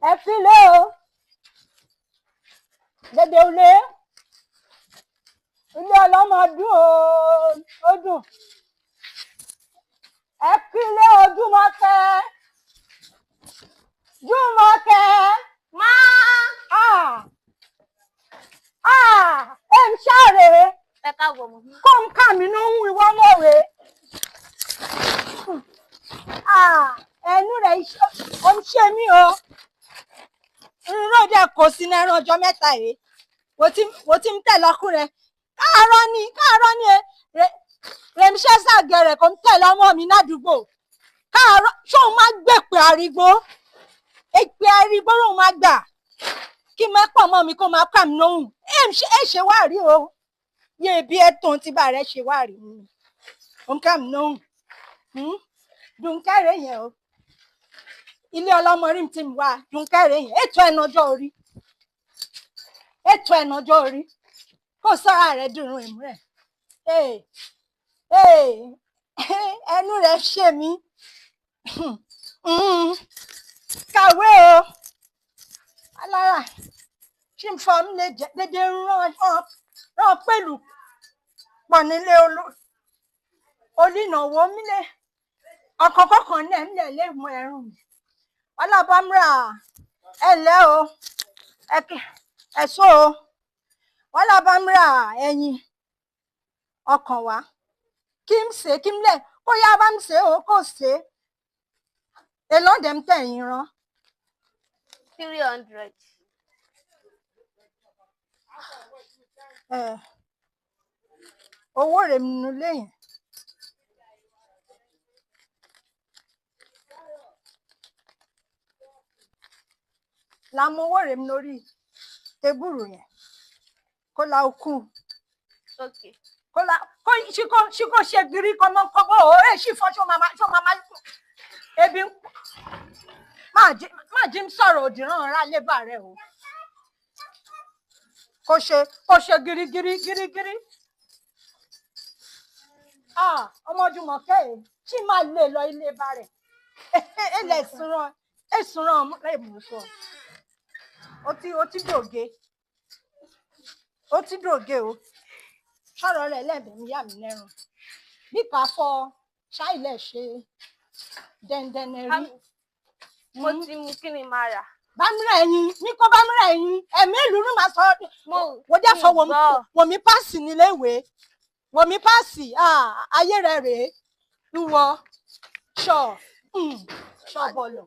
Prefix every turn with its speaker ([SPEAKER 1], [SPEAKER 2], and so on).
[SPEAKER 1] ẹ fílé o dédé ulé ilé ọlọ́mọ dùn ó dùn ẹ fílé o Jùmọ̀kẹ́ má em ṣàrè
[SPEAKER 2] ẹ káàbọ̀ mọ́.
[SPEAKER 1] kó ń kà mí ló ń ìwọ mọ̀wé ẹnu rẹ̀ ó ń ṣe mí o irọ́ dẹ̀ kò sí ní ẹran ọjọ́ mẹ́ta yìí wo ti ń tẹ̀lé ọkùnrin káàárọ̀ ni rẹ̀míṣẹ́ ṣàgẹ̀rẹ̀ kò ń tẹ̀lé ọmọ mi ládùúgbò káàárọ̀ ṣóun máa gbèpè àrígbó èpè àrígbó lòun máa gbà kí n má pọ̀ mọ́ mi kó máa kà mí lóhùn ẹ ṣe wá rí o yé bí ẹ̀tàn tí bá rẹ̀ ṣe wá rí ó ń kà mí lóhùn dùnkẹ́rẹ́ yẹn o ilé ọlọ́mọ rí ti wá dùnkẹ́rẹ́ yẹn ètò ẹ̀nàjọ́ orí kó sọ́ra rẹ̀ dùnrún ìmú rẹ̀ ẹnu rẹ̀ ṣe mí kàwé o alára ṣì ń fọ mí lè jẹ dédé rán pẹ̀lú pọ̀ nílé olùnáwó mi lè ọkọ̀ kọ̀ọ̀kan náà ń lè mú ẹrù mi ọlábàmúra ẹ̀lẹ́ o ẹ̀sọ́ o ọlábàmúra ẹ̀yìn ọkàn wá kí n ṣe kí n lẹ̀ kó yá bá ń ṣe o kò ṣe èlò ọ̀dẹ̀ ń tẹ̀yìn rán.
[SPEAKER 2] 300.
[SPEAKER 1] Owó rẹ̀ nínú lẹ́yìn. Lámú owó rẹ̀ lórí tébùrù yẹn. Kó la okú.
[SPEAKER 2] Okay.
[SPEAKER 1] Kó ṣíkó ṣe gírí kọ́mọ́kọ́mọ́ o ẹ̀ ṣì fọ́ ṣó máa ebi má jí ń sọ̀rọ̀ òdìrán ọ̀rá lébà rẹ̀ o. Kó ṣe gírígírí. Ọmọ Jùmọ̀kẹ́ yìí tí máa lè lọ ilé bá rẹ̀ ilẹ̀ ìsúnrán rẹ̀ mú sọ ó ti dòge o sọ̀rọ̀ rẹ̀ lẹ́bẹ̀ẹ́ mi yà mí lẹ́rùn bí ká fọ ṣáìlẹ̀ ṣe dẹ́ndẹ́nẹ́ rí.
[SPEAKER 2] Mo ti mú kí ni máa rà.
[SPEAKER 1] Bámúrà ẹ̀yìn ní kó bámúrà ẹ̀yìn ẹ̀mí ìlú ní màá sọ wọ́n jẹ́ fọ wọ̀mí páàsì nílé ìwé wọ̀mí páàsì ayé rẹ̀ rèé ń wọ ṣọ bọ̀lọ̀.